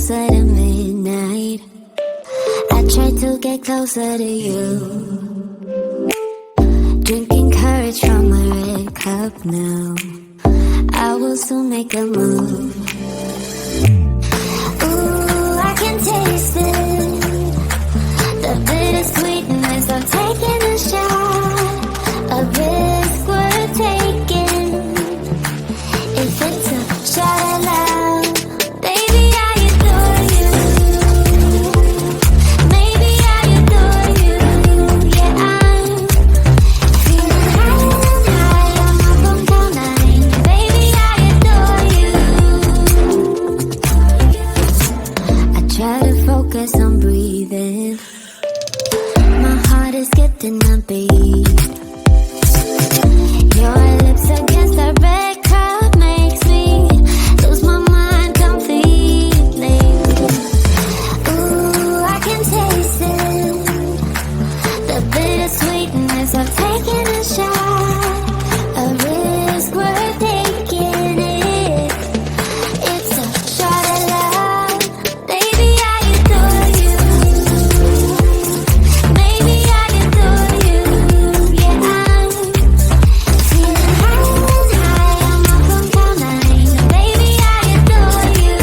closer to midnight. I try to get closer to you. Drinking courage from my red cup now. I will soon make a move. Ooh, I can taste it. The bittersweetness of taking a shot. A risk worth taking. If it's a shot at love, baby, I adore you. Maybe I adore you. Yeah, I'm feeling high. I'm up on cloud nine. Baby, I adore you. I try to focus on breathing. My heart is skipping a beat. Your lips against the red cup makes me lose my mind completely. Ooh, I can taste it. The bittersweetness of taking a shot. A risk worth taking it. It's a shot at love. Baby, I adore you. Maybe I adore you. Yeah, I'm feeling high. I'm up on cloud nine. Baby, I adore you.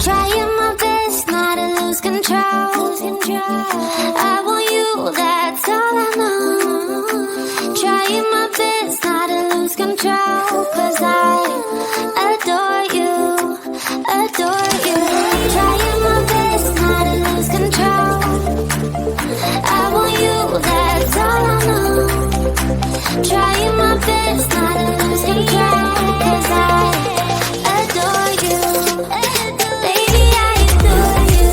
Trying my best not to lose control. I want you, that's all I know. Trying my best not to lose control. 'Cause I adore you, adore you. Trying my best not to lose control. I want you, that's all I know. Trying my best not to lose control. 'Cause I adore you. Baby, I adore you.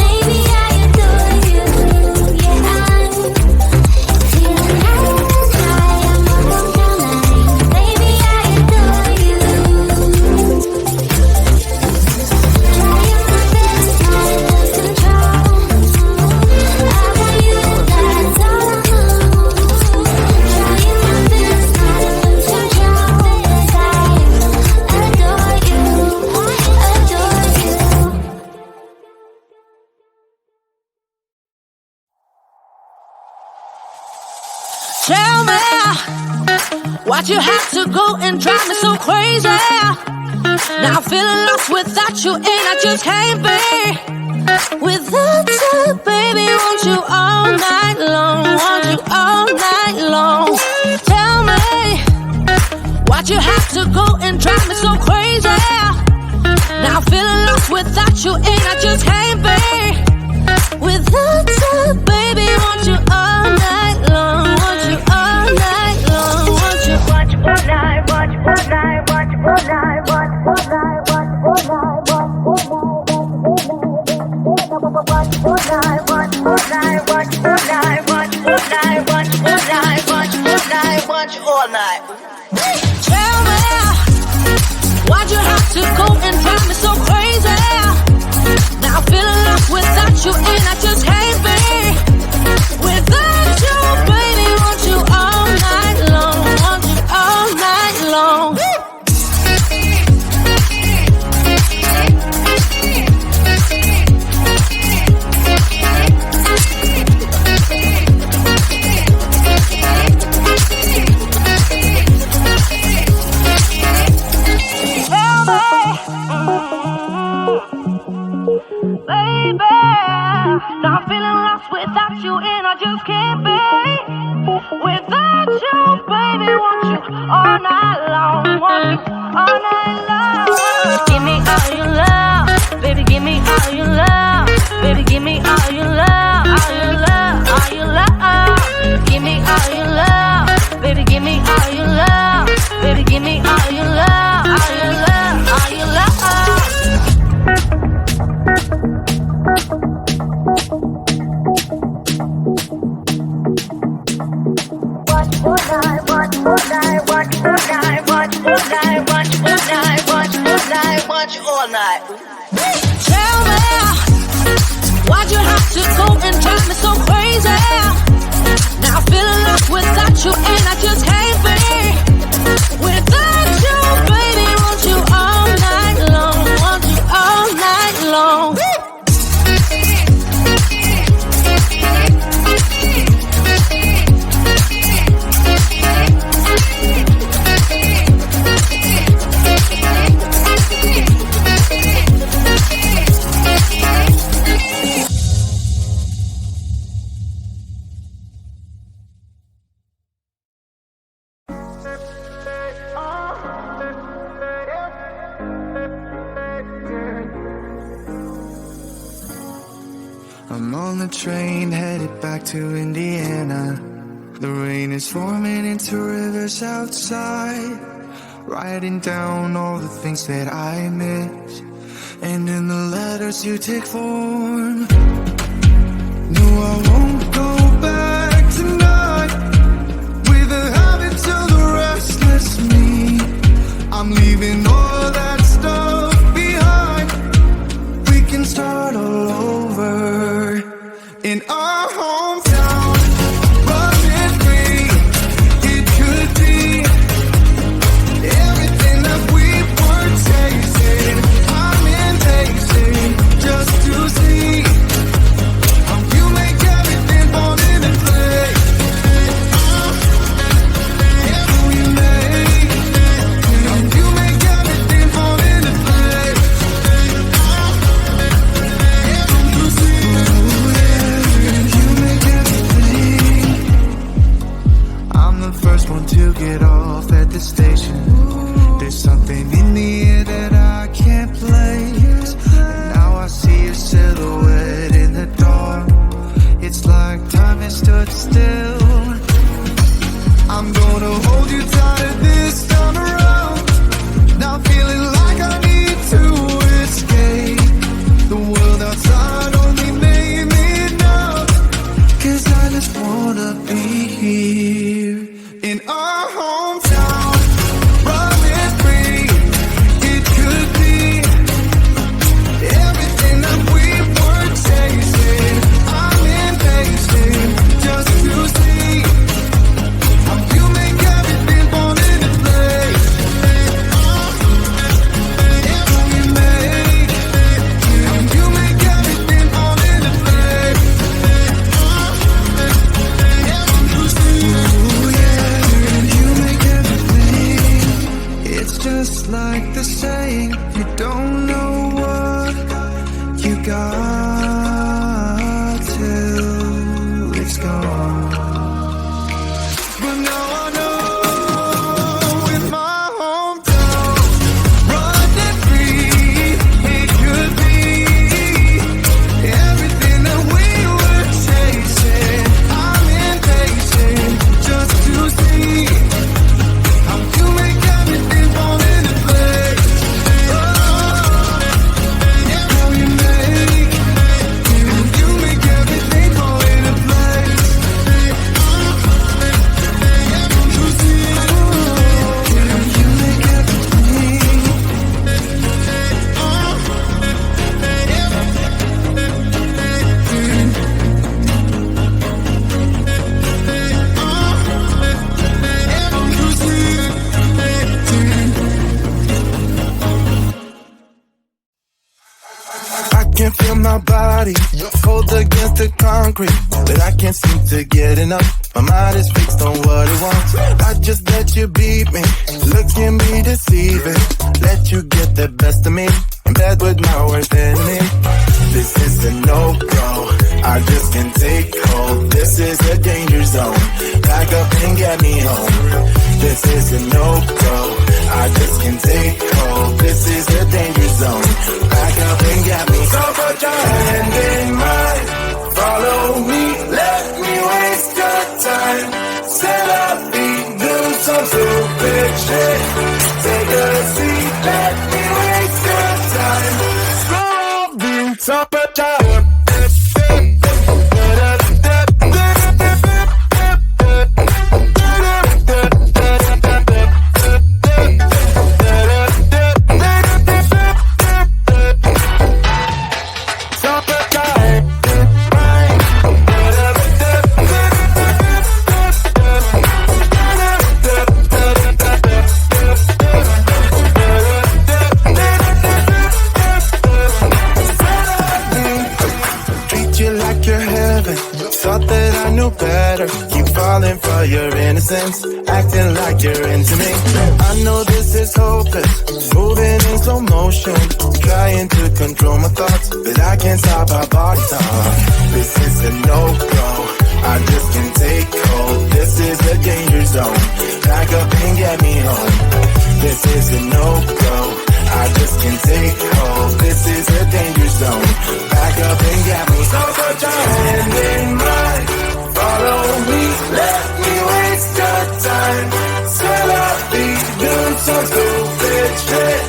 Maybe I adore you. Yeah, I'm feeling high. I'm up on cloud nine. Baby, I adore you. Trying my best not to lose control. I want you, that's all I know. Trying my best not to lose control. 'Cause I adore you, adore you. Tell me why'd you have to go and drive me so crazy? Now I'm feeling lost without you, and I just can't be without you, baby. Want you all night long, want you all night long. Tell me why'd you have to go and drive me so crazy? Now I'm feeling lost without you, and I just can't be without you, baby. Want you all night long, want you all night long, want you. Watch all night, watch all night, watch all night, watch all night, watch all night, watch all night, watch all night, watch all night, watch all night, watch all night, watch all night, watch all night. Tell me why'd you have to go and drive me so crazy? Now I'm feeling lost without you, and I just can't be without you, baby. Want you all night long, want you all night long. Baby, now I'm feeling lost without you, and I just can't be without you, baby. Want you all night long, want you all night long. Give me all your love, baby. Give me all your love, baby. Give me all your love, all your love, all your love. Give me all your love, baby. Give me all your love, baby. Give me all your love, all your love, all your love. Watch all night, watch all night, watch all night, watch all night. night. Tell me, why'd you have to go and drive me so crazy? Now I'm feeling lost without you, and I just can't be without you, baby. Want you all night long, want you all night long. I'm on the train headed back to Indiana. The rain is forming into rivers outside, writing down all the things that I miss, and in the letters you take form. No, I won't go back tonight with the habits of the restless me. I'm leaving all that stuff behind. We can start all over in our hometown, running free. It could be everything that we were chasing. I'm impatient just to see how you make everything fall into place. How you make everything fall into place. I'm the first one to get off at the station. There's something in the air that I can't place. And now I see your silhouette in the dark. It's like time has stood still. I'm gonna hold you tighter this time around. Now feeling like I need to escape. The world outside only made me numb. 'Cause I just wanna be here in our hometown, running free. It could be everything that we were chasing. I'm impatient just to see how you make everything fall into place. How you make everything fall into place. It's just like the saying, you don't know what you got till it's gone. But now I know in my hometown, running free, it could be everything that we were chasing. I'm impatient just to see how you make everything fall into place. How you make everything fall into place. You make I can feel my body cold against the concrete, but I can't seem to get enough. My mind is fixed on what it wants. I just let you beat me, look at me deceiving. Let you get the best of me, in bed with my worst enemy. This is a no-go, I just can't take hold. This is a danger zone, back up and get me home. This is a no-go, I just can't take hold. This is a danger zone, back up and get me. So put your hand in mine, follow me, let me waste your time. Set up feet, do some stupid shit. Take a seat, let me waste your time. Scroll top of tower. Thought that I knew better. Keep falling for your innocence, acting like you're into me. I know this is hopeless, moving in slow motion, trying to control my thoughts, but I can't stop our body talk. This is a no-go, I just can't take hold. This is a danger zone, back up and get me home. This is a no-go, I just can't take hold. This is a danger zone, back up and get me. So put your hand in mine, follow me, let me waste your time. Till I be doing some stupid shit.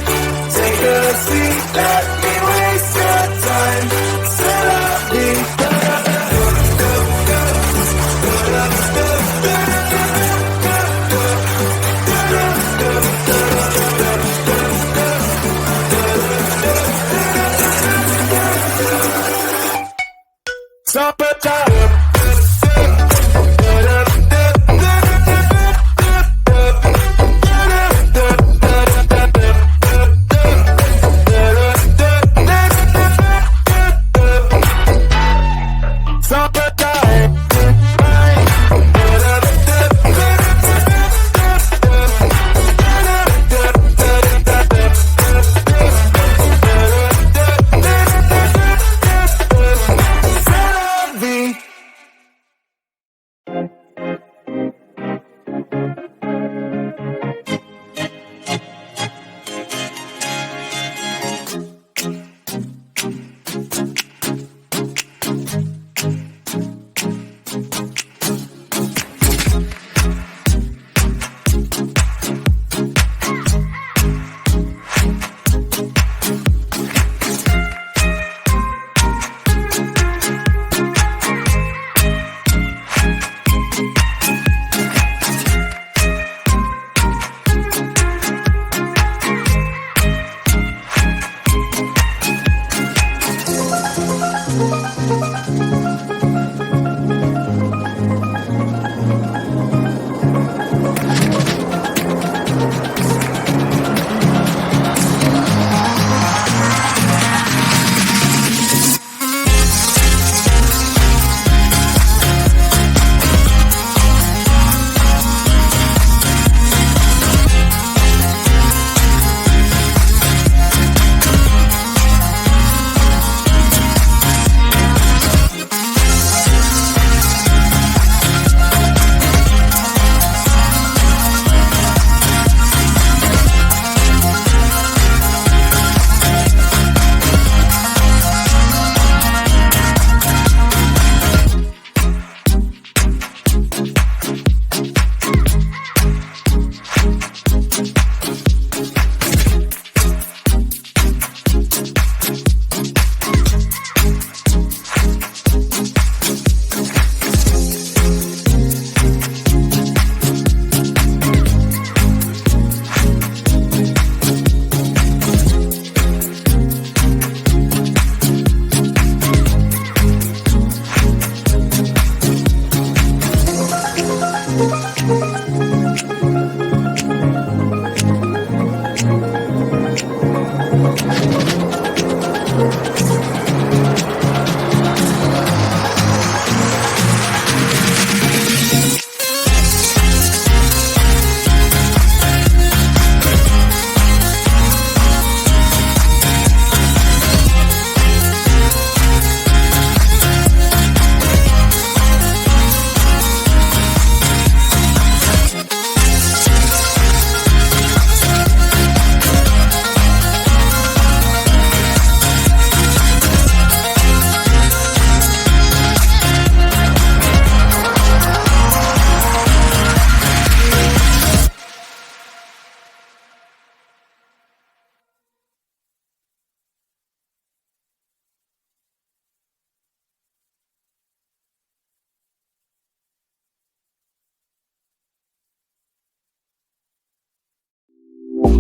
Take a seat, let me waste your time. Till I be summertime.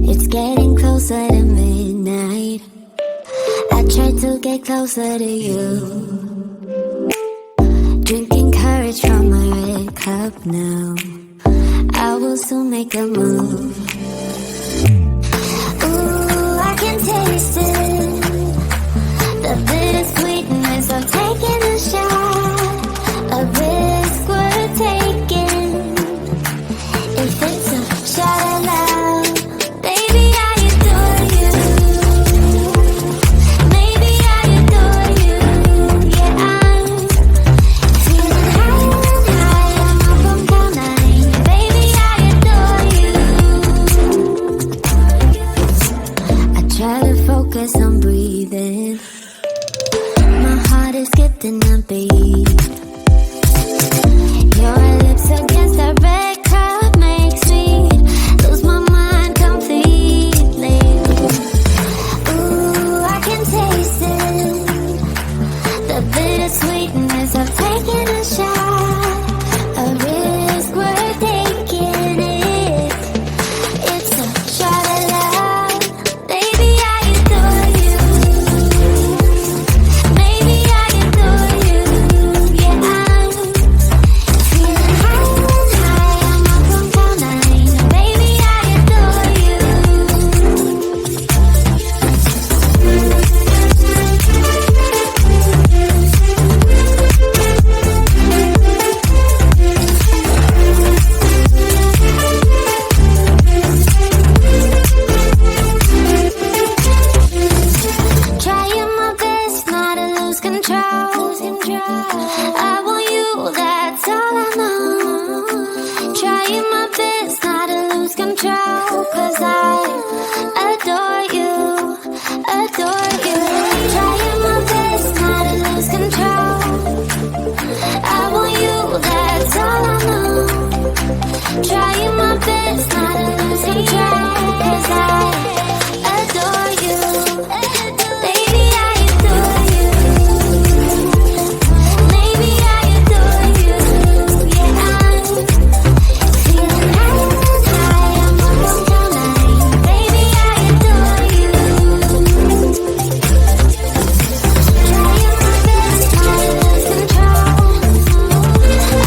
It's getting closer to midnight. I try to get closer to you. Drinking courage from my red cup now. I will soon make a move. Ooh, I can taste it. The bittersweetness of taking a shot. A heart is skipping a beat. Your lips against a red cup makes me lose my mind completely. Ooh, I can taste it, the bittersweetness of taking a shot, a risk worth taking it. It's a shot of love, baby, I adore you. Maybe I adore you, yeah, I'm feeling high, I'm up from cloud nine. Baby, I adore you. Trying my best not to lose control. I want you, that's all I know. Trying my best not to lose control, 'cause I adore you, adore you. Trying my best not to lose control. I want you, that's all I know. Trying my best not to lose control, 'cause I adore you. Baby, I adore you. Maybe I adore you. Yeah, I'm feeling high, I'm up from cloud nine. Baby, I adore you. Trying my best not to lose control.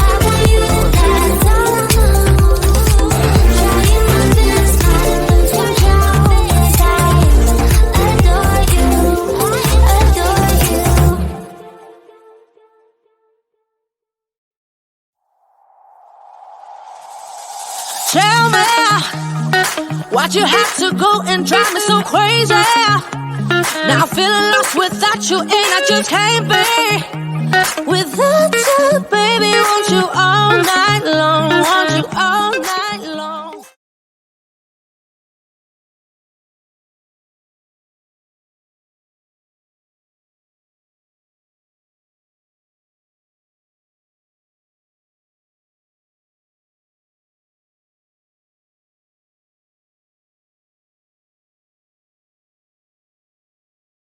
I want you, that's all I know. Trying my best not to lose control, 'cause I adore you, adore you. Tell me, why'd you have to go and drive me so crazy? Now I'm feeling lost without you, and I just can't be without you, baby. Want you all night long, want